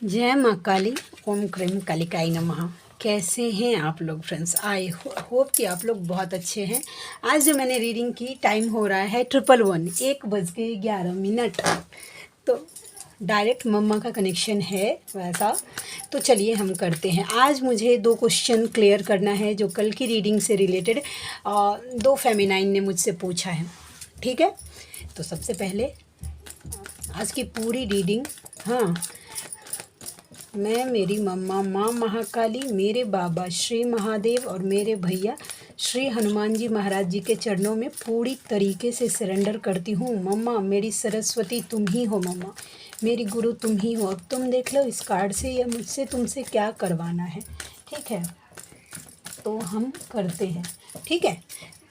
जय माँ काली, ओम क्रीम कालिकाई नमः। कैसे हैं आप लोग फ्रेंड्स? आई होप कि आप लोग बहुत अच्छे हैं। आज जो मैंने रीडिंग की, टाइम हो रहा है 11:11, 1:11। तो डायरेक्ट मम्मा का कनेक्शन है वैसा। तो चलिए हम करते हैं। आज मुझे 2 क्वेश्चन क्लियर करना है जो कल की रीडिंग से रिलेटेड 2 फेमिनाइन ने मुझसे पूछा है। ठीक है, तो सबसे पहले आज की पूरी रीडिंग, हाँ, मैं, मेरी मम्मा माँ महाकाली, मेरे बाबा श्री महादेव और मेरे भैया श्री हनुमान जी महाराज जी के चरणों में पूरी तरीके से सरेंडर करती हूँ। मम्मा मेरी सरस्वती तुम ही हो, मम्मा मेरी गुरु तुम ही हो। अब तुम देख लो इस कार्ड से या मुझसे तुमसे क्या करवाना है। ठीक है, तो हम करते हैं। ठीक है,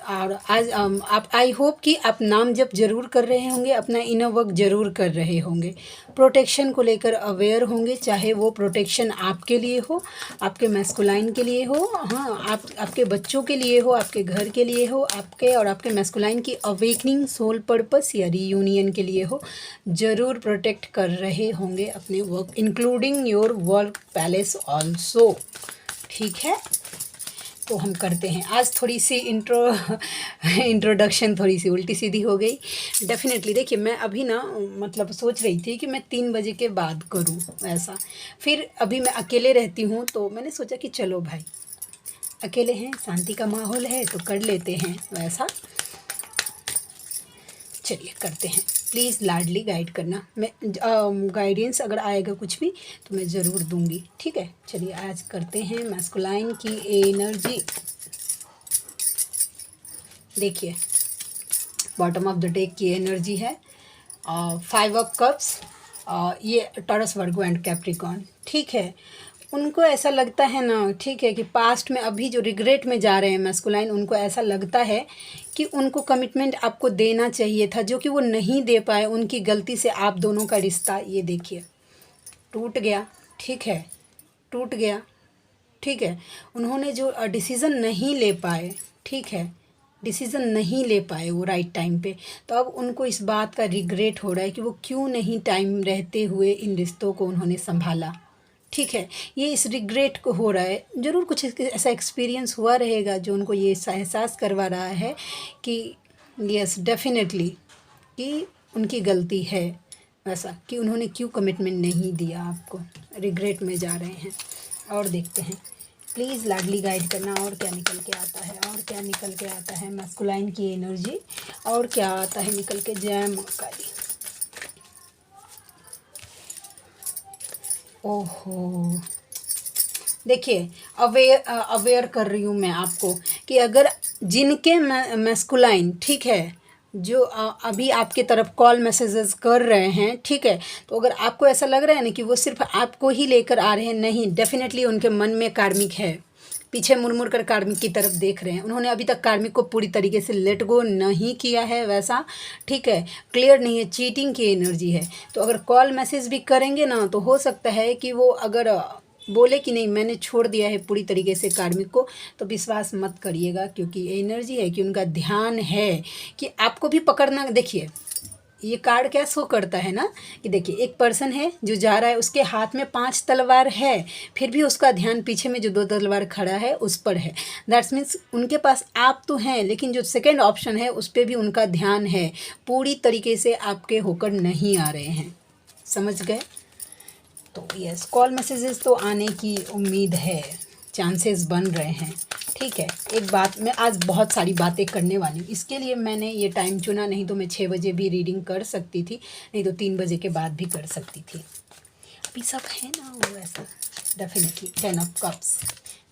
और आज आप, आई होप कि आप नाम जप जरूर कर रहे होंगे, अपना इनर वर्क जरूर कर रहे होंगे, प्रोटेक्शन को लेकर अवेयर होंगे, चाहे वो प्रोटेक्शन आपके लिए हो, आपके मैस्कुलाइन के लिए हो, हाँ, आपके बच्चों के लिए हो, आपके घर के लिए हो, आपके और आपके मैस्कुलाइन की अवेकनिंग सोल पर्पस या रीयूनियन के लिए हो, ज़रूर प्रोटेक्ट कर रहे होंगे अपने work, including your work palace also. ठीक है, तो हम करते हैं। आज थोड़ी सी इंट्रोडक्शन थोड़ी सी उल्टी सीधी हो गई डेफिनेटली। देखिए, मैं अभी ना मतलब सोच रही थी कि मैं 3 बजे के बाद करूं ऐसा, फिर अभी मैं अकेले रहती हूं तो मैंने सोचा कि चलो भाई, अकेले हैं, शांति का माहौल है तो कर लेते हैं वैसा। चलिए करते हैं। प्लीज़ लाडली गाइड करना, मैं गाइडेंस अगर आएगा कुछ भी तो मैं ज़रूर दूंगी। ठीक है, चलिए आज करते हैं मैस्कुलाइन की एनर्जी। देखिए, बॉटम ऑफ द डेक की एनर्जी है 5 ऑफ कप्स, ये टॉरस, वर्गो एंड कैप्रिकॉर्न। ठीक है, उनको ऐसा लगता है ना, ठीक है, कि पास्ट में अभी जो रिग्रेट में जा रहे हैं मैस्कुलाइन, उनको ऐसा लगता है कि उनको कमिटमेंट आपको देना चाहिए था जो कि वो नहीं दे पाए। उनकी गलती से आप दोनों का रिश्ता, ये देखिए, टूट गया। ठीक है, टूट गया। ठीक है, उन्होंने जो डिसीज़न नहीं ले पाए, ठीक है, डिसीज़न नहीं ले पाए वो राइट टाइम पे, तो अब उनको इस बात का रिग्रेट हो रहा है कि वो क्यों नहीं टाइम रहते हुए इन रिश्तों को उन्होंने संभाला। ठीक है, ये इस रिग्रेट को हो रहा है। ज़रूर कुछ ऐसा एक्सपीरियंस हुआ रहेगा जो उनको ये एहसास करवा रहा है कि यस डेफिनेटली कि उनकी गलती है, वैसा कि उन्होंने क्यों कमिटमेंट नहीं दिया आपको, रिग्रेट में जा रहे हैं। और देखते हैं, प्लीज़ लाडली गाइड करना और क्या निकल के आता है, और क्या निकल के आता है मैस्कुलाइन की एनर्जी, और क्या आता है निकल के। जय माँ काली। ओहो, देखिए, अवेयर कर रही हूँ मैं आपको कि अगर जिनके मैस्कुलाइन, ठीक है, जो अभी आपके तरफ कॉल मैसेजेस कर रहे हैं, ठीक है, तो अगर आपको ऐसा लग रहा है ना कि वो सिर्फ आपको ही लेकर आ रहे हैं, नहीं, डेफिनेटली उनके मन में कार्मिक है, पीछे मुड़ मुड़ कर कार्मिक की तरफ देख रहे हैं। उन्होंने अभी तक कार्मिक को पूरी तरीके से लेट गो नहीं किया है वैसा। ठीक है, क्लियर नहीं है, चीटिंग की एनर्जी है। तो अगर कॉल मैसेज भी करेंगे ना तो हो सकता है कि वो अगर बोले कि नहीं मैंने छोड़ दिया है पूरी तरीके से कार्मिक को, तो विश्वास मत करिएगा, क्योंकि एनर्जी है कि उनका ध्यान है कि आपको भी पकड़ना। देखिए, ये कार्ड क्या शो करता है ना कि देखिए, एक पर्सन है जो जा रहा है, उसके हाथ में 5 तलवार है, फिर भी उसका ध्यान पीछे में जो 2 तलवार खड़ा है उस पर है। दैट्स मीन्स उनके पास आप तो हैं, लेकिन जो सेकंड ऑप्शन है उस पर भी उनका ध्यान है, पूरी तरीके से आपके होकर नहीं आ रहे हैं। समझ गए? तो यस, कॉल मैसेजेस तो आने की उम्मीद है, चांसेस बन रहे हैं। ठीक है, एक बात, मैं आज बहुत सारी बातें करने वाली हूँ, इसके लिए मैंने ये टाइम चुना, नहीं तो मैं 6 बजे भी रीडिंग कर सकती थी, नहीं तो 3 बजे के बाद भी कर सकती थी। अभी सब है ना वो ऐसा। Definitely 10 of cups.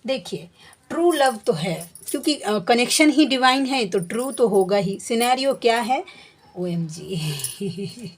देखिए, ट्रू लव तो है, क्योंकि कनेक्शन ही डिवाइन है तो ट्रू तो होगा ही। सिनेरियो क्या है, OMG।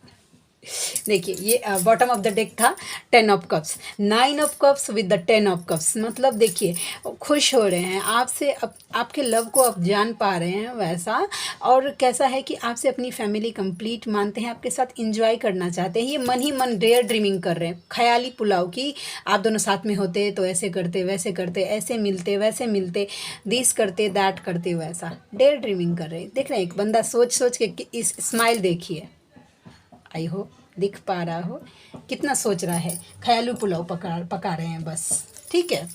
देखिए, ये बॉटम ऑफ द डेक था 10 of cups, 9 of cups with the 10 of cups. मतलब देखिए, खुश हो रहे हैं आपसे, आपके लव को आप जान पा रहे हैं वैसा। और कैसा है कि आपसे अपनी फैमिली कंप्लीट मानते हैं, आपके साथ इंजॉय करना चाहते हैं। ये मन ही मन डेयर ड्रीमिंग कर रहे हैं, ख्याली पुलाव की। आप दोनों साथ में होते तो ऐसे करते, वैसे करते, ऐसे मिलते, वैसे मिलते, दिस करते, दैट करते, वैसा डेयर ड्रीमिंग कर रहे हैं। देख रहे हैं, एक बंदा सोच सोच के इस स्माइल देखिए। आई होप दिख पा रहा हो, कितना सोच रहा है, ख्यालू पुलाव पका रहे हैं बस, ठीक है।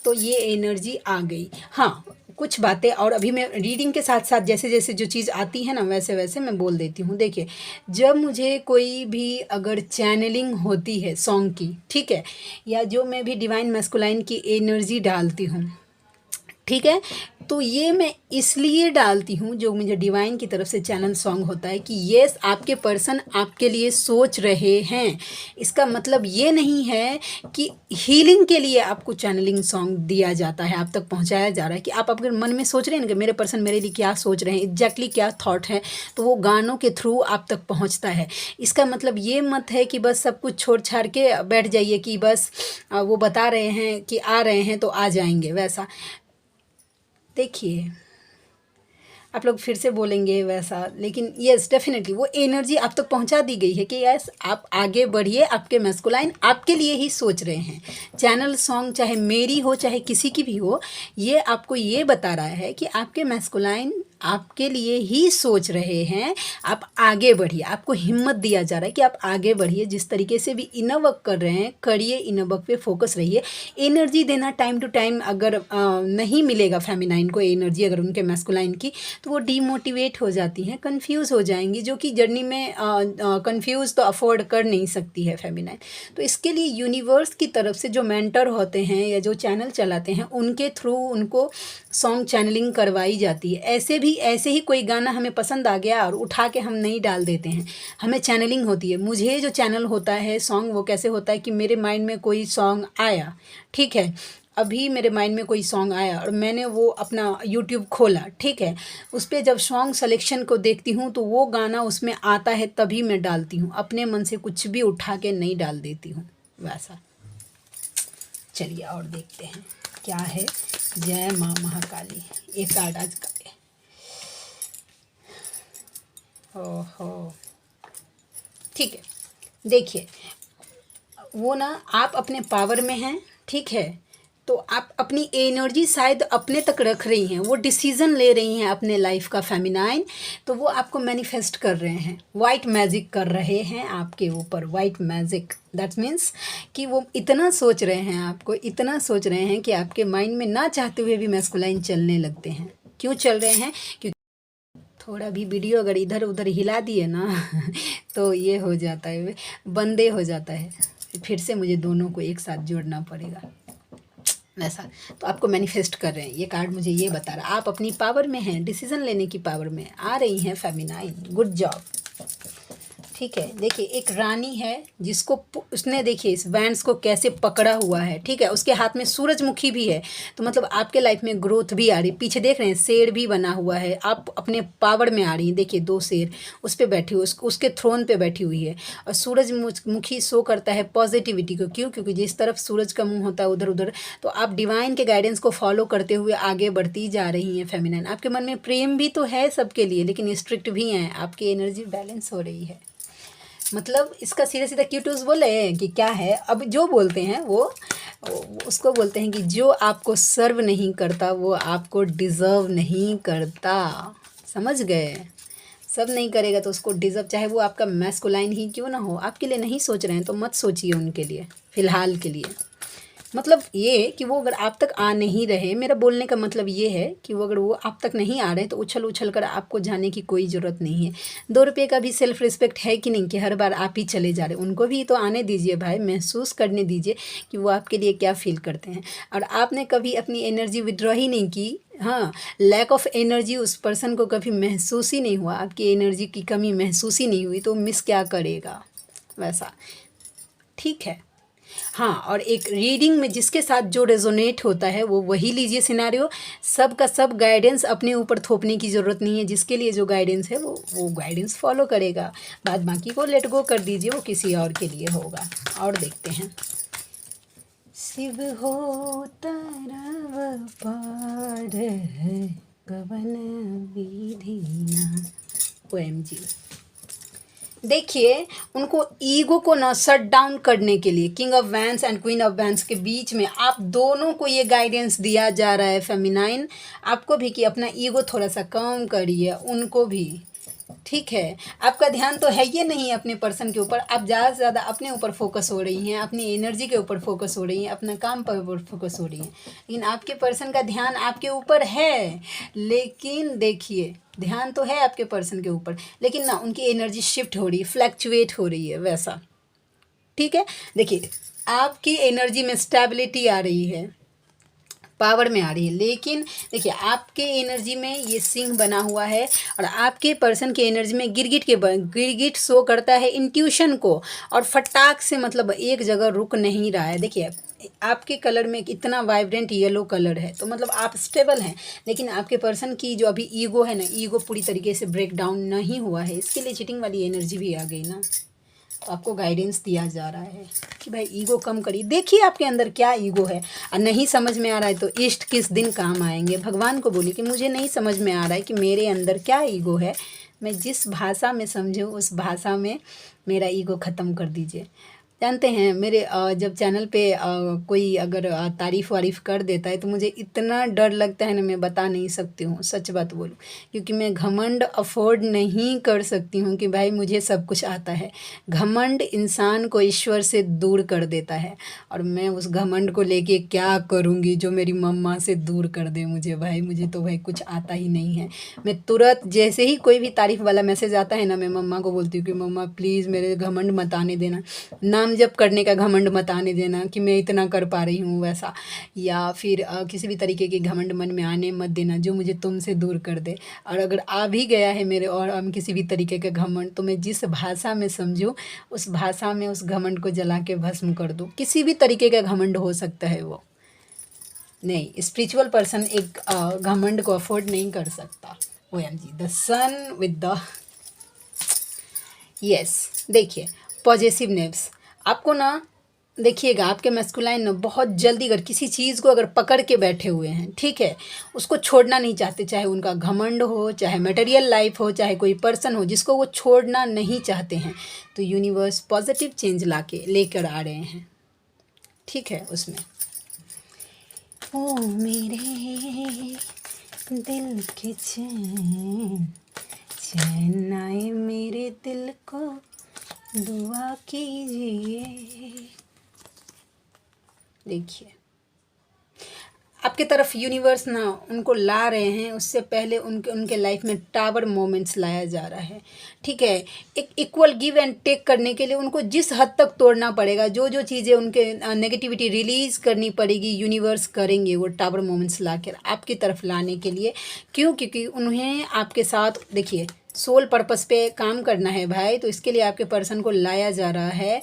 तो ये एनर्जी आ गई। हाँ, कुछ बातें और अभी मैं रीडिंग के साथ साथ जैसे जैसे जो चीज़ आती है ना वैसे वैसे मैं बोल देती हूँ। देखिए, जब मुझे कोई भी अगर चैनलिंग होती है सॉन्ग की, ठीक है, या जो मैं भी डिवाइन मैस्कुलाइन की एनर्जी डालती हूँ, ठीक है, तो ये मैं इसलिए डालती हूँ जो मुझे डिवाइन की तरफ से चैनल सॉन्ग होता है कि यस आपके पर्सन आपके लिए सोच रहे हैं। इसका मतलब ये नहीं है कि हीलिंग के लिए आपको चैनलिंग सॉन्ग दिया जाता है, आप तक पहुँचाया जा रहा है कि आप अपने मन में सोच रहे हैं कि मेरे पर्सन मेरे लिए क्या सोच रहे हैं, एग्जैक्टली क्या थॉट है, तो वो गानों के थ्रू आप तक पहुँचता है। इसका मतलब ये मत है कि बस सब कुछ छोड़ छाड़ के बैठ जाइए कि बस वो बता रहे हैं कि आ रहे हैं तो आ जाएंगे, वैसा। देखिए, आप लोग फिर से बोलेंगे वैसा, लेकिन यस डेफिनेटली वो एनर्जी आप तक पहुंचा दी गई है कि यस आप आगे बढ़िए, आपके मैस्कुलाइन आपके लिए ही सोच रहे हैं। चैनल सॉन्ग चाहे मेरी हो चाहे किसी की भी हो, ये आपको ये बता रहा है कि आपके मैस्कुलाइन आपके लिए ही सोच रहे हैं। आप आगे बढ़िए, आपको हिम्मत दिया जा रहा है कि आप आगे बढ़िए, जिस तरीके से भी इनर वर्क कर रहे हैं करिए, इनर वर्क पे फोकस रहिए। एनर्जी देना टाइम टू टाइम अगर नहीं मिलेगा फेमिनाइन को एनर्जी अगर उनके मैस्कुलाइन की, तो वो डीमोटिवेट हो जाती हैं, कंफ्यूज हो जाएंगी, जो कि जर्नी में कंफ्यूज तो अफोर्ड कर नहीं सकती है फेमिनाइन। तो इसके लिए यूनिवर्स की तरफ से जो मेंटर होते हैं या जो चैनल चलाते हैं उनके थ्रू उनको सॉन्ग चैनलिंग करवाई जाती है। ऐसे ही कोई गाना हमें पसंद आ गया और उठा के हम नहीं डाल देते हैं, हमें चैनलिंग होती है। मुझे जो चैनल होता है सॉन्ग, वो कैसे होता है कि मेरे माइंड में कोई सॉन्ग आया, ठीक है, अभी मेरे माइंड में कोई सॉन्ग आया और मैंने वो अपना यूट्यूब खोला, ठीक है, उस पर जब सॉन्ग सिलेक्शन को देखती हूँ तो वो गाना उसमें आता है तभी मैं डालती हूँ, अपने मन से कुछ भी उठा के नहीं डाल देती हूँ, वैसा। चलिए और देखते हैं क्या है। जय माँ महाकाली, एक कार्ड आज का है। ओहो, ठीक है, देखिए, वो ना आप अपने पावर में हैं, ठीक है, तो आप अपनी एनर्जी शायद अपने तक रख रही हैं, वो डिसीज़न ले रही हैं अपने लाइफ का फेमिनाइन, तो वो आपको मैनिफेस्ट कर रहे हैं, वाइट मैजिक कर रहे हैं आपके ऊपर, वाइट मैजिक। दैट मीन्स कि वो इतना सोच रहे हैं, आपको इतना सोच रहे हैं कि आपके माइंड में ना चाहते हुए भी मैस्कुलाइन चलने लगते हैं। क्यों चल रहे हैं? क्योंकि थोड़ा भी वीडियो अगर इधर उधर हिला दिए ना तो ये हो जाता है, बंदे हो जाता है, फिर से मुझे दोनों को एक साथ जोड़ना पड़ेगा, वैसा। तो आपको मैनिफेस्ट कर रहे हैं, ये कार्ड मुझे ये बता रहा है आप अपनी पावर में हैं, डिसीजन लेने की पावर में आ रही हैं फेमिनाइन, गुड जॉब, ठीक है। देखिए, एक रानी है जिसको उसने, देखिए इस वैंड्स को कैसे पकड़ा हुआ है, ठीक है, उसके हाथ में सूरजमुखी भी है, तो मतलब आपके लाइफ में ग्रोथ भी आ रही। पीछे देख रहे हैं शेर भी बना हुआ है, आप अपने पावर में आ रही हैं। देखिए 2 शेर उस पर बैठी हुई, उसके थ्रोन पे बैठी हुई है, और सूरजमुखी शो करता है पॉजिटिविटी को। क्यों? क्योंकि जिस तरफ सूरज का मुँह होता है उधर उधर, तो आप डिवाइन के गाइडेंस को फॉलो करते हुए आगे बढ़ती जा रही हैं फेमिनाइन। आपके मन में प्रेम भी तो है सबके लिए, लेकिन स्ट्रिक्ट भी हैं, आपकी एनर्जी बैलेंस हो रही है। मतलब इसका सीधा सीधा क्यूटूस बोले कि क्या है, अब जो बोलते हैं वो उसको बोलते हैं कि जो आपको सर्व नहीं करता वो आपको डिज़र्व नहीं करता, समझ गए? सब नहीं करेगा तो उसको डिज़र्व, चाहे वो आपका मैस्कुलाइन ही क्यों ना हो। आपके लिए नहीं सोच रहे हैं तो मत सोचिए उनके लिए फ़िलहाल के लिए। मतलब ये कि वो अगर आप तक आ नहीं रहे, मेरा बोलने का मतलब ये है कि वो अगर वो आप तक नहीं आ रहे तो उछल उछल कर आपको जाने की कोई ज़रूरत नहीं है। 2 रुपये का भी सेल्फ रिस्पेक्ट है कि नहीं, कि हर बार आप ही चले जा रहे, उनको भी तो आने दीजिए भाई, महसूस करने दीजिए कि वो आपके लिए क्या फ़ील करते हैं। और आपने कभी अपनी एनर्जी विड्रॉ ही नहीं की, हाँ, लैक ऑफ एनर्जी उस पर्सन को कभी महसूस ही नहीं हुआ, आपकी एनर्जी की कमी महसूस ही नहीं हुई, तो मिस क्या करेगा, वैसा, ठीक है। हाँ, और एक रीडिंग में जिसके साथ जो रेजोनेट होता है वो वही लीजिए सिनेरियो, सब का सब गाइडेंस अपने ऊपर थोपने की ज़रूरत नहीं है। जिसके लिए जो गाइडेंस है वो गाइडेंस फॉलो करेगा, बाद बाकी को लेट गो कर दीजिए, वो किसी और के लिए होगा। और देखते हैं, शिव हो तरव पार है कवन विधिना, OMG। देखिए, उनको ईगो को ना शट डाउन करने के लिए king of vents and queen of vents के बीच में आप दोनों को ये गाइडेंस दिया जा रहा है फेमिनाइन, आपको भी, कि अपना ईगो थोड़ा सा कम करिए, उनको भी ठीक है, आपका ध्यान तो है ये नहीं अपने पर्सन के ऊपर, आप ज़्यादा से ज़्यादा अपने ऊपर फोकस हो रही हैं, अपनी एनर्जी के ऊपर फोकस हो रही हैं, अपना काम पर फोकस हो रही हैं, लेकिन आपके पर्सन का ध्यान आपके ऊपर है। लेकिन देखिए, ध्यान तो है आपके पर्सन के ऊपर, लेकिन ना उनकी एनर्जी शिफ्ट हो रही है, फ्लैक्चुएट हो रही है वैसा। ठीक है, देखिए आपकी एनर्जी में स्टेबिलिटी आ रही है, पावर में आ रही है, लेकिन देखिए आपके एनर्जी में ये सिंह बना हुआ है और आपके पर्सन की एनर्जी में गिरगिट शो करता है इंट्यूशन को, और फटाक से मतलब एक जगह रुक नहीं रहा है। देखिए आपके कलर में इतना वाइब्रेंट येलो कलर है, तो मतलब आप स्टेबल हैं, लेकिन आपके पर्सन की जो अभी ईगो है ना, ईगो पूरी तरीके से ब्रेक डाउन नहीं हुआ है, इसके लिए चीटिंग वाली एनर्जी भी आ गई ना। तो आपको गाइडेंस दिया जा रहा है कि भाई ईगो कम करिए, देखिए आपके अंदर क्या ईगो है, और नहीं समझ में आ रहा है तो इष्ट किस दिन काम आएंगे। भगवान को बोलिए कि मुझे नहीं समझ में आ रहा है कि मेरे अंदर क्या ईगो है, मैं जिस भाषा में समझूँ उस भाषा में मेरा ईगो ख़त्म कर दीजिए। जानते हैं मेरे जब चैनल पे कोई अगर तारीफ़ वारीफ़ कर देता है तो मुझे इतना डर लगता है ना, मैं बता नहीं सकती हूँ, सच बात बोलूँ, क्योंकि मैं घमंड अफोर्ड नहीं कर सकती हूँ कि भाई मुझे सब कुछ आता है। घमंड इंसान को ईश्वर से दूर कर देता है, और मैं उस घमंड को लेके क्या करूँगी जो मेरी मम्मा से दूर कर दे मुझे। भाई मुझे तो भाई कुछ आता ही नहीं है। मैं तुरंत जैसे ही कोई भी तारीफ़ वाला मैसेज आता है ना, मैं मम्मा को बोलती हूँ कि मम्मा प्लीज़ मेरे घमंड मत आने देना, नाम जप करने का घमंड मत आने देना कि मैं इतना कर पा रही हूँ वैसा, या फिर किसी भी तरीके के घमंड मन में आने मत देना जो मुझे तुमसे दूर कर दे। और अगर आ भी गया है मेरे और हम किसी भी तरीके का घमंड, तो मैं जिस भाषा में समझूँ उस भाषा में उस घमंड को जला के भस्म कर दूँ। किसी भी तरीके का घमंड हो सकता है वो, नहीं स्पिरिचुअल पर्सन एक घमंड को अफोर्ड नहीं कर सकता। OMG the sun with the yes. देखिए पॉजिटिवनेस आपको ना, देखिएगा आपके मैस्कुलाइन ना बहुत जल्दी अगर किसी चीज़ को अगर पकड़ के बैठे हुए हैं, ठीक है, उसको छोड़ना नहीं चाहते, चाहे उनका घमंड हो, चाहे मटेरियल लाइफ हो, चाहे कोई पर्सन हो जिसको वो छोड़ना नहीं चाहते हैं, तो यूनिवर्स पॉजिटिव चेंज लेकर आ रहे हैं। ठीक है, उसमें ओ मेरे दिल के चैन, चैन आए मेरे दिल को दुआ कीजिए। देखिए आपके तरफ यूनिवर्स ना उनको ला रहे हैं, उससे पहले उनके उनके लाइफ में टावर मोमेंट्स लाया जा रहा है। ठीक है, एक इक्वल गिव एंड टेक करने के लिए उनको जिस हद तक तोड़ना पड़ेगा, जो जो चीज़ें उनके नेगेटिविटी रिलीज़ करनी पड़ेगी, यूनिवर्स करेंगे वो टावर मोमेंट्स ला कर आपकी तरफ लाने के लिए। क्यों? क्योंकि उन्हें आपके साथ देखिए सोल पर्पस पे काम करना है भाई, तो इसके लिए आपके पर्सन को लाया जा रहा है,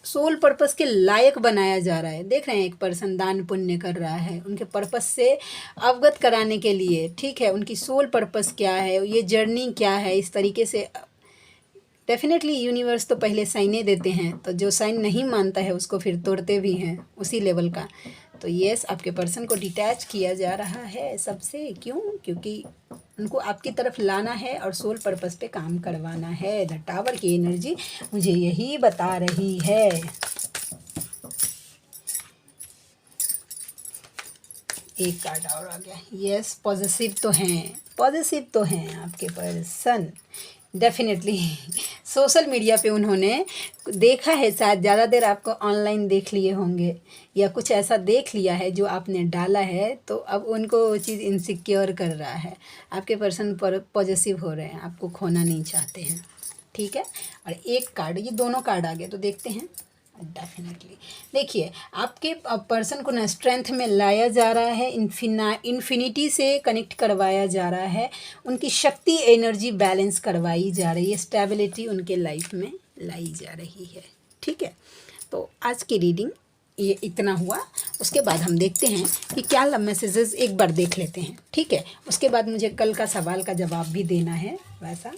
सोल पर्पस के लायक बनाया जा रहा है। देख रहे हैं एक पर्सन दान पुण्य कर रहा है उनके पर्पस से अवगत कराने के लिए। ठीक है, उनकी सोल पर्पस क्या है, ये जर्नी क्या है, इस तरीके से डेफिनेटली यूनिवर्स तो पहले साइनें देते हैं, तो जो साइन नहीं मानता है उसको फिर तोड़ते भी हैं उसी लेवल का। तो यस, आपके पर्सन को डिटैच किया जा रहा है सबसे। क्यों? क्योंकि उनको आपकी तरफ लाना है और सोल पर्पस पे काम करवाना है। द टावर की एनर्जी मुझे यही बता रही है। एक कार्ड और आ गया। यस, पॉजिटिव तो हैं, पॉजिटिव तो हैं आपके पर्सन डेफिनेटली। सोशल मीडिया पे उन्होंने देखा है, शायद ज़्यादा देर आपको ऑनलाइन देख लिए होंगे या कुछ ऐसा देख लिया है जो आपने डाला है, तो अब उनको वो चीज़ इनसिक्योर कर रहा है। आपके पर्सन पर पॉजिटिव हो रहे हैं, आपको खोना नहीं चाहते हैं। ठीक है, और एक कार्ड, ये दोनों कार्ड आ गए तो देखते हैं। डेफिनेटली देखिए आपके पर्सन को ना स्ट्रेंथ में लाया जा रहा है, इन्फिनिटी से कनेक्ट करवाया जा रहा है, उनकी शक्ति एनर्जी बैलेंस करवाई जा रही है, स्टेबिलिटी उनके लाइफ में लाई जा रही है। ठीक है, तो आज की रीडिंग ये इतना हुआ। उसके बाद हम देखते हैं कि क्या लव मैसेजेस, एक बार देख लेते हैं। ठीक है, उसके बाद मुझे कल का सवाल का जवाब भी देना है वैसा।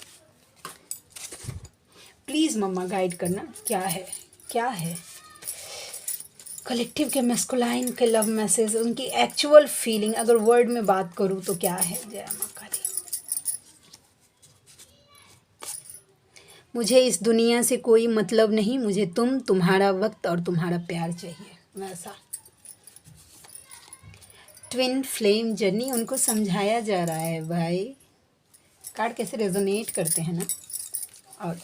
प्लीज़ मम्मा गाइड करना, क्या है क्या है कलेक्टिव के मैस्कुलाइन के लव मैसेज, उनकी एक्चुअल फीलिंग अगर वर्ड में बात करूँ तो क्या है। जय माँ काली। मुझे इस दुनिया से कोई मतलब नहीं, मुझे तुम्हारा वक्त और तुम्हारा प्यार चाहिए वैसा। ट्विन फ्लेम जर्नी उनको समझाया जा रहा है भाई, कार्ड कैसे रेजोनेट करते हैं ना। और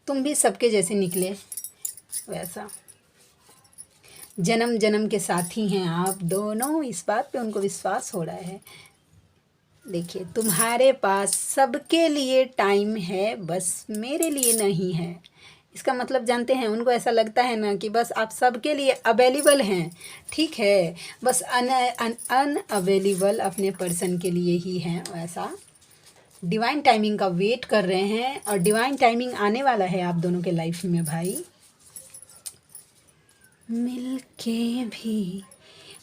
तुम भी सबके जैसे निकले वैसा, जन्म जन्म के साथी हैं आप दोनों, इस बात पे उनको विश्वास हो रहा है। देखिए तुम्हारे पास सबके लिए टाइम है, बस मेरे लिए नहीं है। इसका मतलब जानते हैं, उनको ऐसा लगता है ना कि बस आप सबके लिए अवेलेबल हैं, ठीक है, बस अनअवेलेबल अपने पर्सन के लिए ही हैं। ऐसा डिवाइन टाइमिंग का वेट कर रहे हैं, और डिवाइन टाइमिंग आने वाला है आप दोनों के लाइफ में भाई। मिलके भी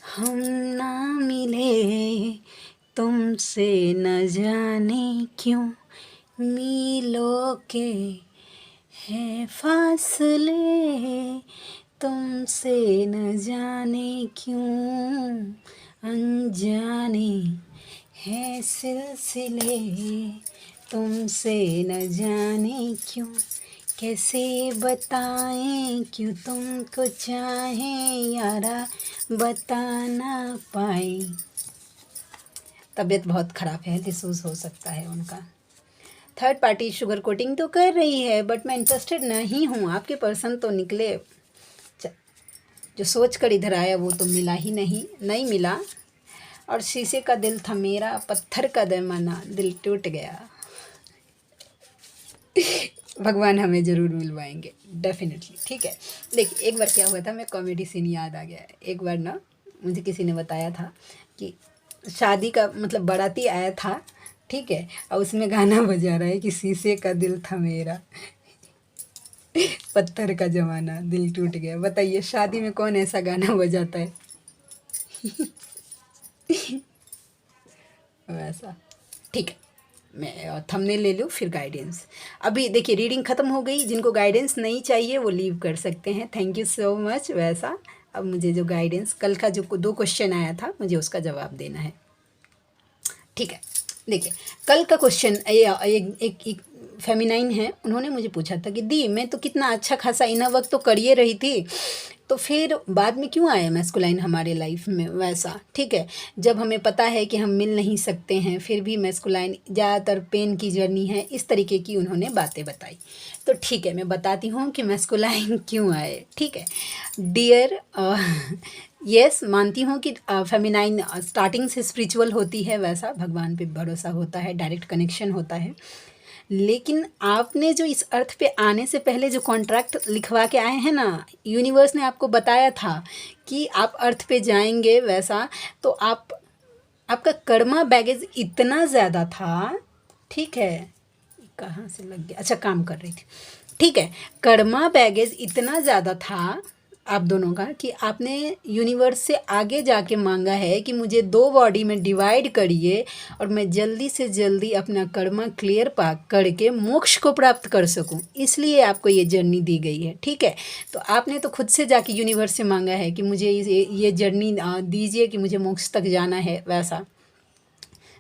हम ना मिले, तुमसे न जाने क्यों मीलों के है फासले, तुमसे न जाने क्यों अनजाने है सिलसिले, तुमसे न जाने क्यों कैसे बताएं क्यों तुमको चाहें यारा बता ना पाए। तबीयत बहुत ख़राब है, डिसूज हो सकता है उनका। थर्ड पार्टी शुगर कोटिंग तो कर रही है, बट मैं इंटरेस्टेड नहीं हूँ। आपके पर्सन तो निकले, जो सोच कर इधर आया वो तो मिला ही नहीं मिला। और शीशे का दिल था मेरा, पत्थर का दैमाना, दिल टूट गया। भगवान हमें ज़रूर मिलवाएंगे डेफिनेटली, ठीक है। देखिए एक बार क्या हुआ था, मैं कॉमेडी सीन याद आ गया है। एक बार ना मुझे किसी ने बताया था कि शादी का मतलब बाराती आया था, ठीक है, और उसमें गाना बजा रहा है कि शीशे का दिल था मेरा, पत्थर का जमाना, दिल टूट गया। बताइए शादी में कौन ऐसा गाना बजाता है? वैसा, ठीक है, मैं थंबनेल ले लूँ फिर गाइडेंस। अभी देखिए रीडिंग ख़त्म हो गई, जिनको गाइडेंस नहीं चाहिए वो लीव कर सकते हैं। Thank you so much. वैसा अब मुझे जो गाइडेंस, कल का जो 2 क्वेश्चन आया था, मुझे उसका जवाब देना है, ठीक है। देखिए कल का क्वेश्चन एक फेमिनाइन है, उन्होंने मुझे पूछा था कि दी मैं तो कितना अच्छा खासा इना वक्त तो करिए रही थी, तो फिर बाद में क्यों आया मैस्कुलाइन हमारे लाइफ में? वैसा, ठीक है, जब हमें पता है कि हम मिल नहीं सकते हैं, फिर भी मैस्कुलाइन ज़्यादातर पेन की जर्नी है, इस तरीके की उन्होंने बातें बताई। तो ठीक है, मैं बताती हूँ कि मैस्कुलाइन क्यों आए, ठीक है। डियर यस, मानती हूँ कि फेमिनाइन स्टार्टिंग से स्पिरिचुअल होती है, वैसा भगवान पे भरोसा होता है, डायरेक्ट कनेक्शन होता है। लेकिन आपने जो इस अर्थ पे आने से पहले जो कॉन्ट्रैक्ट लिखवा के आए हैं ना, यूनिवर्स ने आपको बताया था कि आप अर्थ पे जाएंगे, वैसा तो आपका कर्मा बैगेज इतना ज़्यादा था, ठीक है, कहाँ से लग गया, अच्छा काम कर रही थी, ठीक है, कर्मा बैगेज इतना ज़्यादा था आप दोनों का कि आपने यूनिवर्स से आगे जाके मांगा है कि मुझे 2 बॉडी में डिवाइड करिए और मैं जल्दी से जल्दी अपना कर्मा क्लियर पा करके मोक्ष को प्राप्त कर सकूं, इसलिए आपको ये जर्नी दी गई है, ठीक है। तो आपने तो खुद से जाके यूनिवर्स से मांगा है कि मुझे ये जर्नी दीजिए कि मुझे मोक्ष तक जाना है, वैसा।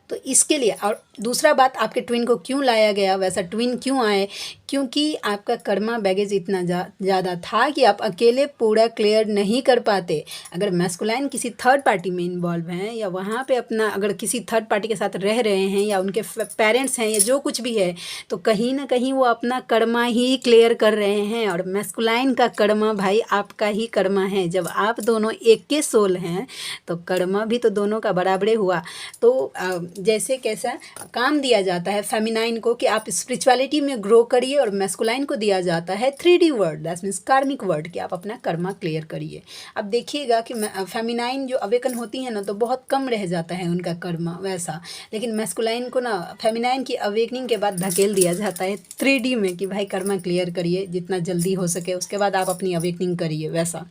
तो इसके लिए, और दूसरा बात, आपके ट्विन को क्यों लाया गया, वैसा ट्विन क्यों आए, क्योंकि आपका कर्मा बैगेज इतना ज़्यादा था कि आप अकेले पूरा क्लियर नहीं कर पाते। अगर मैस्कुलाइन किसी थर्ड पार्टी में इन्वॉल्व हैं, या वहाँ पे अपना अगर किसी थर्ड पार्टी के साथ रह रहे हैं, या उनके पेरेंट्स हैं, या जो कुछ भी है, तो कहीं ना कहीं वो अपना कर्मा ही क्लियर कर रहे हैं। और मैस्कुलाइन का कर्मा भाई आपका ही कर्मा है। जब आप दोनों एक के सोल हैं तो कर्मा भी तो दोनों का बराबरे हुआ। तो जैसे कैसा काम दिया जाता है फेमिनाइन को कि आप स्पिरिचुअलिटी में ग्रो करिए, और मैस्कुलाइन को दिया जाता है 3D वर्ड, दैट मीन्स कार्मिक वर्ड, कि आप अपना कर्मा क्लियर करिए। अब देखिएगा कि फेमिनाइन जो अवेकन होती है ना, तो बहुत कम रह जाता है उनका कर्मा, वैसा। लेकिन मैस्कुलाइन को ना फेमिनाइन की अवेकनिंग के बाद धकेल दिया जाता है 3D में कि भाई कर्मा क्लियर करिए जितना जल्दी हो सके, उसके बाद आप अपनी अवेकनिंग करिए, वैसा,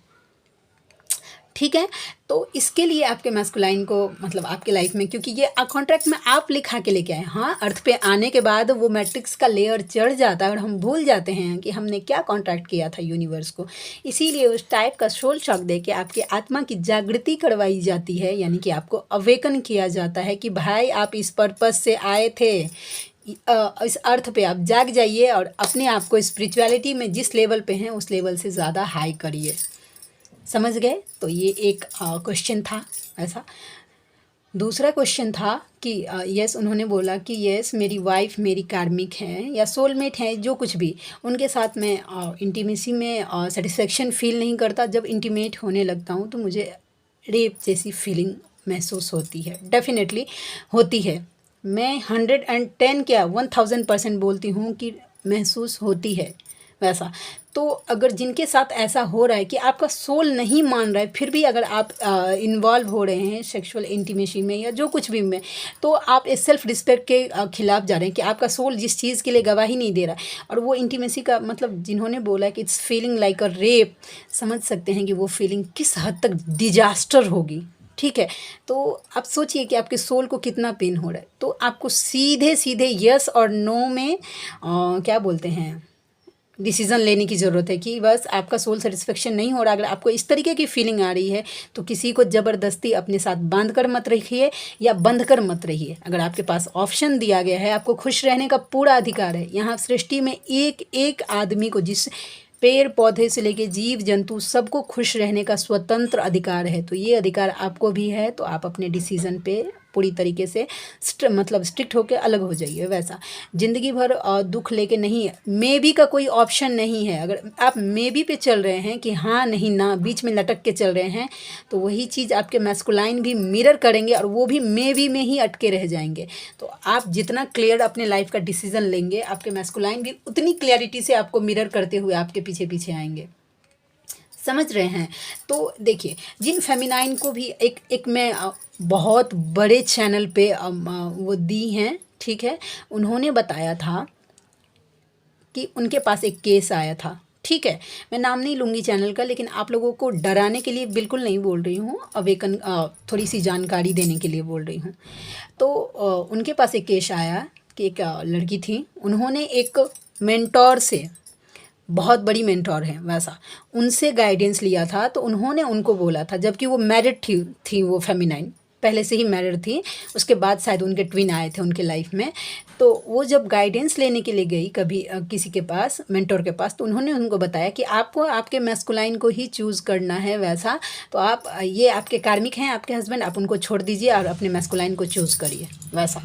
ठीक है। तो इसके लिए आपके मैस्कुलाइन को मतलब आपके लाइफ में, क्योंकि ये कॉन्ट्रैक्ट में आप लिखा के लेके आए, हाँ, अर्थ पे आने के बाद वो मैट्रिक्स का लेयर चढ़ जाता है और हम भूल जाते हैं कि हमने क्या कॉन्ट्रैक्ट किया था यूनिवर्स को। इसीलिए उस टाइप का सोल शॉक दे के आपके आत्मा की जागृति करवाई जाती है, यानी कि आपको अवेकन किया जाता है कि भाई आप इस पर्पस से आए थे, इस अर्थ पे आप जाग जाइए और अपने आप को स्पिरिचुअलिटी में जिस लेवल पे हैं उस लेवल से ज़्यादा हाई करिए। समझ गए? तो ये एक क्वेश्चन था ऐसा। दूसरा क्वेश्चन था कि यस, उन्होंने बोला कि यस मेरी वाइफ मेरी कार्मिक हैं या सोलमेट हैं, जो कुछ भी, उनके साथ मैं इंटीमेसी में सेटिस्फेक्शन फील नहीं करता। जब इंटीमेट होने लगता हूँ तो मुझे रेप जैसी फीलिंग महसूस होती है। डेफिनेटली होती है। मैं 110 क्या 1000% बोलती हूँ कि महसूस होती है वैसा। तो अगर जिनके साथ ऐसा हो रहा है कि आपका सोल नहीं मान रहा है, फिर भी अगर आप इन्वॉल्व हो रहे हैं सेक्सुअल इंटीमेसी में या जो कुछ भी में, तो आप इस सेल्फ रिस्पेक्ट के खिलाफ जा रहे हैं कि आपका सोल जिस चीज़ के लिए गवाही नहीं दे रहा है। और वो इंटीमेसी का मतलब जिन्होंने बोला कि it's feeling like a rape, समझ सकते हैं कि वो फीलिंग किस हद तक डिजास्टर होगी। ठीक है, तो आप सोचिए कि आपके सोल को कितना पेन हो रहा है। तो आपको सीधे सीधे यस और नो में क्या बोलते हैं, डिसीज़न लेने की ज़रूरत है कि बस आपका सोल सेटिस्फेक्शन नहीं हो रहा। अगर आपको इस तरीके की फीलिंग आ रही है तो किसी को ज़बरदस्ती अपने साथ बांध कर मत रखिए या बंध कर मत रहिए। अगर आपके पास ऑप्शन दिया गया है, आपको खुश रहने का पूरा अधिकार है। यहाँ सृष्टि में एक एक आदमी को, जिस पेड़ पौधे से लेके जीव जंतु सबको खुश रहने का स्वतंत्र अधिकार है। तो ये अधिकार आपको भी है, तो आप अपने डिसीज़न पे पूरी तरीके से मतलब स्ट्रिक्ट होकर अलग हो जाइए। वैसा ज़िंदगी भर दुख लेके नहीं, मे बी का कोई ऑप्शन नहीं है। अगर आप मे बी पे चल रहे हैं कि हाँ नहीं ना, बीच में लटक के चल रहे हैं, तो वही चीज़ आपके मैस्कुलाइन भी मिरर करेंगे और वो भी मे बी में ही अटके रह जाएंगे। तो आप जितना क्लियर अपने लाइफ का डिसीज़न लेंगे, आपके मैस्कुलाइन भी उतनी क्लैरिटी से आपको मिरर करते हुए आपके पीछे पीछे आएंगे। समझ रहे हैं? तो देखिए, जिन फेमिनाइन को भी एक मैं बहुत बड़े चैनल पे वो दी हैं, ठीक है, उन्होंने बताया था कि उनके पास एक केस आया था। ठीक है, मैं नाम नहीं लूँगी चैनल का, लेकिन आप लोगों को डराने के लिए बिल्कुल नहीं बोल रही हूँ, अवेकन थोड़ी सी जानकारी देने के लिए बोल रही हूँ। तो उनके पास एक केस आया कि एक लड़की थी, उन्होंने एक मेंटोर से, बहुत बड़ी मेंटोर है वैसा, उनसे गाइडेंस लिया था। तो उन्होंने उनको बोला था, जबकि वो मैरिड थी वो फेमिनाइन, पहले से ही मैरिड थी, उसके बाद शायद उनके ट्विन आए थे उनके लाइफ में। तो वो जब गाइडेंस लेने के लिए गई कभी किसी के पास, मेंटोर के पास, तो उन्होंने उनको बताया कि आपको आपके मैस्कुलाइन को ही चूज़ करना है वैसा। तो आप ये आपके कार्मिक हैं, आपके हस्बैंड, आप उनको छोड़ दीजिए और अपने मैस्कुलाइन को चूज़ करिए वैसा।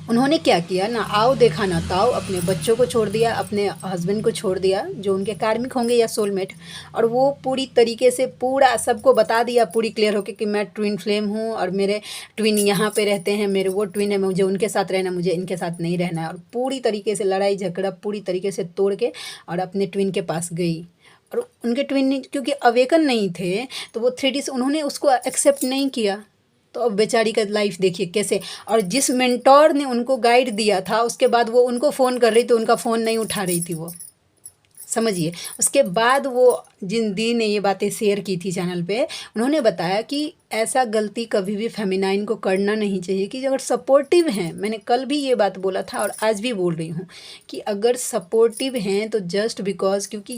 उन्होंने क्या किया ना, आओ देखा ना ताओ, अपने बच्चों को छोड़ दिया, अपने हस्बैंड को छोड़ दिया जो उनके कार्मिक होंगे या सोलमेट, और वो पूरी तरीके से पूरा सबको बता दिया पूरी क्लियर होके कि मैं ट्विन फ्लेम हूँ और मेरे ट्विन यहाँ पे रहते हैं, मेरे वो ट्विन है, मुझे उनके साथ रहना, मुझे इनके साथ नहीं रहना है। और पूरी तरीके से लड़ाई झगड़ा पूरी तरीके से तोड़ के और अपने ट्विन के पास गई। और उनके ट्विन क्योंकि अवेकन नहीं थे, तो वो 3D से उन्होंने उसको एक्सेप्ट नहीं किया। तो अब बेचारी का लाइफ देखिए कैसे। और जिस मेंटोर ने उनको गाइड दिया था, उसके बाद वो उनको फ़ोन कर रही, तो उनका फ़ोन नहीं उठा रही थी वो, समझिए। उसके बाद वो जिन दी ने ये बातें शेयर की थी चैनल पे, उन्होंने बताया कि ऐसा गलती कभी भी फेमिनाइन को करना नहीं चाहिए। कि अगर सपोर्टिव हैं, मैंने कल भी ये बात बोला था और आज भी बोल रही हूँ कि अगर सपोर्टिव हैं तो जस्ट बिकॉज, क्योंकि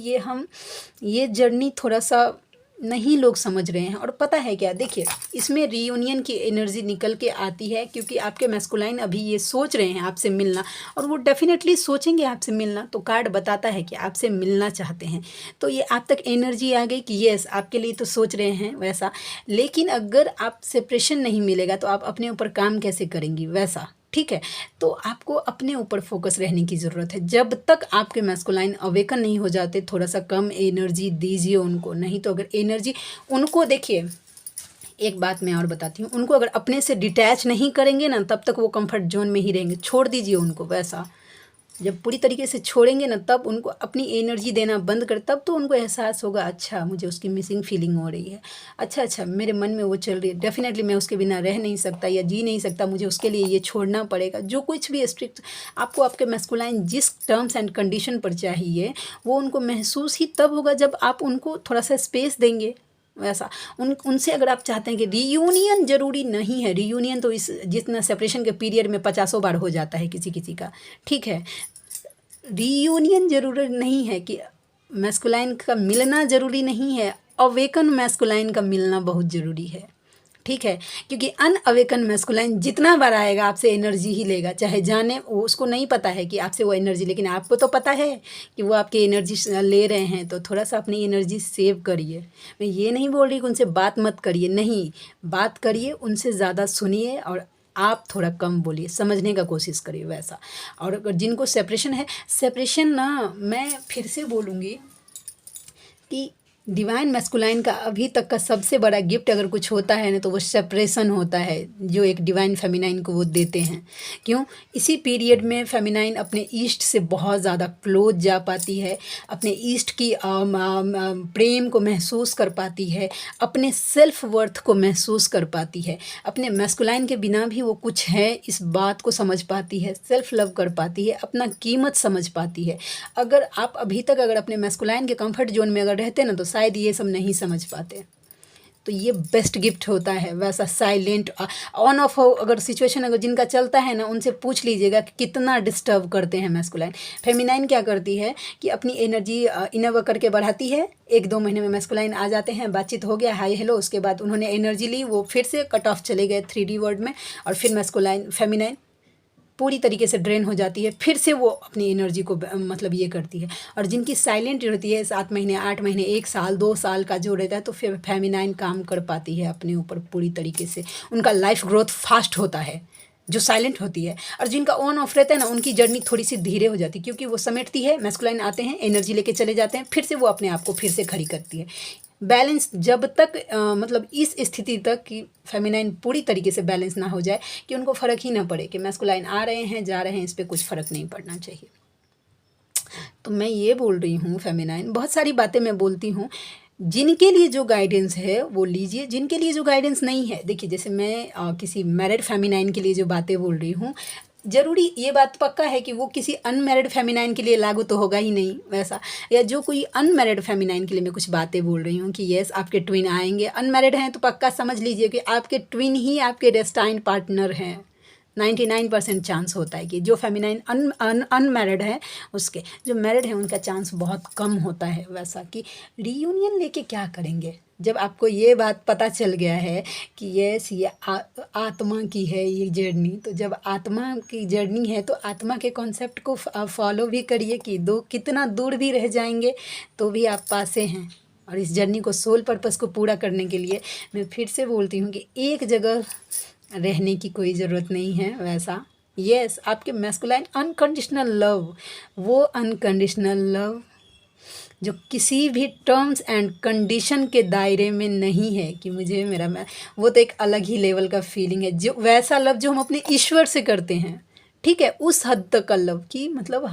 ये जर्नी थोड़ा सा नहीं लोग समझ रहे हैं। और पता है क्या, देखिए इसमें रीयूनियन की एनर्जी निकल के आती है, क्योंकि आपके मैस्कुलाइन अभी ये सोच रहे हैं आपसे मिलना, और वो डेफिनेटली सोचेंगे आपसे मिलना। तो कार्ड बताता है कि आपसे मिलना चाहते हैं। तो ये आप तक एनर्जी आ गई कि यस आपके लिए तो सोच रहे हैं वैसा। लेकिन अगर आप सेपरेशन नहीं मिलेगा तो आप अपने ऊपर काम कैसे करेंगी वैसा। ठीक है, तो आपको अपने ऊपर फोकस रहने की ज़रूरत है। जब तक आपके मैस्कुलाइन अवेकन नहीं हो जाते, थोड़ा सा कम एनर्जी दीजिए उनको। नहीं तो अगर एनर्जी उनको, देखिए एक बात मैं और बताती हूँ, उनको अगर अपने से डिटैच नहीं करेंगे ना, तब तक वो कंफर्ट जोन में ही रहेंगे। छोड़ दीजिए उनको वैसा। जब पूरी तरीके से छोड़ेंगे ना, तब उनको अपनी एनर्जी देना बंद कर, तब तो उनको एहसास होगा, अच्छा मुझे उसकी मिसिंग फीलिंग हो रही है, अच्छा मेरे मन में वो चल रही है, डेफिनेटली मैं उसके बिना रह नहीं सकता या जी नहीं सकता, मुझे उसके लिए ये छोड़ना पड़ेगा। जो कुछ भी स्ट्रिक्ट आपको आपके मैस्कुलाइन जिस टर्म्स एंड कंडीशन पर चाहिए, वो उनको महसूस ही तब होगा जब आप उनको थोड़ा सा स्पेस देंगे वैसा। उनसे अगर आप चाहते हैं कि रीयूनियन ज़रूरी नहीं है, रीयूनियन तो इस जितना सेपरेशन के पीरियड में 50 बार हो जाता है किसी किसी का, ठीक है। रीयूनियन ज़रूरी नहीं है कि मैस्कुलाइन का मिलना ज़रूरी नहीं है, अवेकन मैस्कुलाइन का मिलना बहुत ज़रूरी है। ठीक है, क्योंकि अनअवेकन मैस्कुलाइन जितना बार आएगा आपसे एनर्जी ही लेगा, चाहे जाने वो उसको नहीं पता है कि आपसे वो एनर्जी, लेकिन आपको तो पता है कि वो आपकी एनर्जी ले रहे हैं। तो थोड़ा सा अपनी एनर्जी सेव करिए। मैं ये नहीं बोल रही कि उनसे बात मत करिए, नहीं, बात करिए, उनसे ज़्यादा सुनिए और आप थोड़ा कम बोलिए, समझने का कोशिश करिए वैसा। और अगर जिनको सेपरेशन है, सेपरेशन ना मैं फिर से बोलूँगी कि डिवाइन मैस्कुलाइन का अभी तक का सबसे बड़ा गिफ्ट अगर कुछ होता है ना तो वो सेपरेशन होता है, जो एक डिवाइन फेमिनाइन को वो देते हैं। क्यों? इसी पीरियड में फेमिनाइन अपने ईस्ट से बहुत ज़्यादा क्लोज जा पाती है, अपने ईस्ट की प्रेम को महसूस कर पाती है, अपने सेल्फ वर्थ को महसूस कर पाती है। अपने मैस्कुलाइन के बिना भी वो कुछ है इस बात को समझ पाती है, सेल्फ लव कर पाती है, अपना कीमत समझ पाती है। अगर आप अभी तक अगर अपने मैस्कुलाइन के कंफर्ट जोन में अगर रहते ना तो शायद ये सब नहीं समझ पाते। तो ये बेस्ट गिफ्ट होता है वैसा। साइलेंट ऑन ऑफ हो अगर सिचुएशन अगर जिनका चलता है ना, उनसे पूछ लीजिएगा कि कितना डिस्टर्ब करते हैं मैस्कुलाइन। फेमिनाइन क्या करती है कि अपनी एनर्जी इनव करके बढ़ाती है, 1-2 महीने में मैस्कुलाइन आ जाते हैं, बातचीत हो गया, हाय हेलो, उसके बाद उन्होंने एनर्जी ली, वो फिर से कट ऑफ चले गए 3D वर्ड में, और फिर मैस्कुलाइन फेमिनाइन पूरी तरीके से ड्रेन हो जाती है, फिर से वो अपनी एनर्जी को मतलब ये करती है। और जिनकी साइलेंट रहती है 7 महीने 8 महीने 1 साल 2 साल का जो रहता है, तो फिर फेमिनाइन काम कर पाती है अपने ऊपर पूरी तरीके से, उनका लाइफ ग्रोथ फास्ट होता है जो साइलेंट होती है। और जिनका ऑन ऑफ रहता है ना, उनकी जर्नी थोड़ी सी धीरे हो जाती है, क्योंकि वो समेटती है, मैस्कुलाइन आते हैं एनर्जी लेके चले जाते हैं, फिर से वो अपने आप को फिर से खड़ी करती है। बैलेंस जब तक मतलब इस स्थिति तक कि फेमिनाइन पूरी तरीके से बैलेंस ना हो जाए, कि उनको फ़र्क ही ना पड़े कि मैस्कुलाइन आ रहे हैं जा रहे हैं, इस पर कुछ फ़र्क नहीं पड़ना चाहिए। तो मैं ये बोल रही हूँ, फेमिनाइन बहुत सारी बातें मैं बोलती हूँ, जिनके लिए जो गाइडेंस है वो लीजिए, जिनके लिए जो गाइडेंस नहीं है, देखिए जैसे मैं किसी मैरिड फेमिनाइन के लिए जो बातें बोल रही हूँ, ज़रूरी ये बात पक्का है कि वो किसी अनमैरिड फेमिनाइन के लिए लागू तो होगा ही नहीं वैसा। या जो कोई अनमैरिड फेमिनाइन के लिए मैं कुछ बातें बोल रही हूँ कि यस आपके ट्विन आएंगे, अनमैरिड हैं तो पक्का समझ लीजिए कि आपके ट्विन ही आपके डेस्टाइन पार्टनर हैं। 99% चांस होता है कि जो फेमिनाइन अनमैरिड है उसके, जो मैरिड है उनका चांस बहुत कम होता है वैसा। कि रीयूनियन लेके क्या करेंगे, जब आपको ये बात पता चल गया है कि यस ये आत्मा की है ये जर्नी, तो जब आत्मा की जर्नी है तो आत्मा के कॉन्सेप्ट को फॉलो भी करिए कि कितना दूर भी रह जाएंगे तो भी आप पासे हैं। और इस जर्नी को सोल पर्पस को पूरा करने के लिए मैं फिर से बोलती हूँ कि एक जगह रहने की कोई ज़रूरत नहीं है वैसा। यस आपके मैस्कुलाइन अनकंडीशनल लव, वो अनकंडीशनल लव जो किसी भी टर्म्स एंड कंडीशन के दायरे में नहीं है कि मुझे मेरा वो तो एक अलग ही लेवल का फीलिंग है, जो वैसा लव जो हम अपने ईश्वर से करते हैं, ठीक है, उस हद तक का लव की मतलब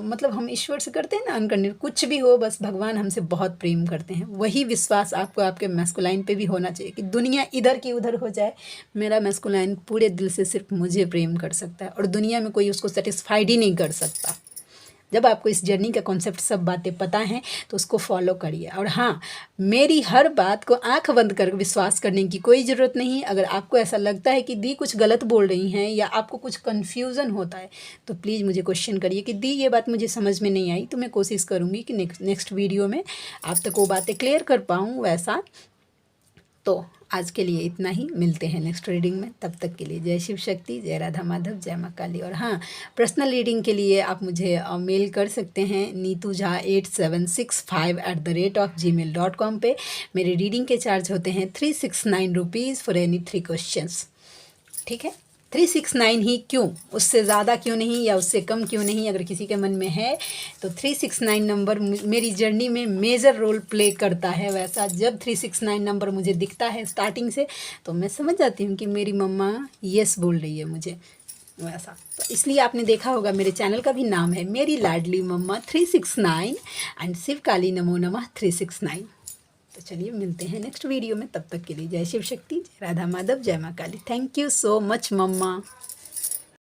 मतलब हम ईश्वर से करते हैं ना अनकंडीशनल, कुछ भी हो बस भगवान हमसे बहुत प्रेम करते हैं। वही विश्वास आपको आपके मैस्कुलाइन पे भी होना चाहिए कि दुनिया इधर की उधर हो जाए, मेरा मैस्कुलाइन पूरे दिल से सिर्फ मुझे प्रेम कर सकता है और दुनिया में कोई उसको सेटिस्फाइड ही नहीं कर सकता। जब आपको इस जर्नी का कॉन्सेप्ट सब बातें पता हैं तो उसको फॉलो करिए। और हाँ, मेरी हर बात को आंख बंद कर विश्वास करने की कोई ज़रूरत नहीं। अगर आपको ऐसा लगता है कि दी कुछ गलत बोल रही हैं या आपको कुछ कन्फ्यूज़न होता है तो प्लीज़ मुझे क्वेश्चन करिए कि दी ये बात मुझे समझ में नहीं आई, तो मैं कोशिश करूँगी कि नेक्स्ट वीडियो में आप तक वो बातें क्लियर कर पाऊँ वैसा। तो आज के लिए इतना ही, मिलते हैं नेक्स्ट रीडिंग में, तब तक के लिए जय शिव शक्ति, जय राधा माधव, जय माँ काली। और हाँ, पर्सनल रीडिंग के लिए आप मुझे मेल कर सकते हैं neetujha8765@gmail.com पे। मेरे रीडिंग के चार्ज होते हैं 369 रुपीज़ फॉर एनी 3 क्वेश्चंस, ठीक है। 369 ही क्यों, उससे ज़्यादा क्यों नहीं या उससे कम क्यों नहीं, अगर किसी के मन में है तो 369 नंबर मेरी जर्नी में मेजर रोल प्ले करता है वैसा। जब 369 नंबर मुझे दिखता है स्टार्टिंग से तो मैं समझ जाती हूँ कि मेरी मम्मा यस बोल रही है मुझे वैसा। तो इसलिए आपने देखा होगा मेरे चैनल का भी नाम है मेरी लाडली मम्मा 369 एंड शिव काली नमो नमः 369। तो चलिए मिलते हैं नेक्स्ट वीडियो में, तब तक के लिए जय शिव शक्ति, जय राधा माधव, जय माँ Kali. Thank you so much mamma.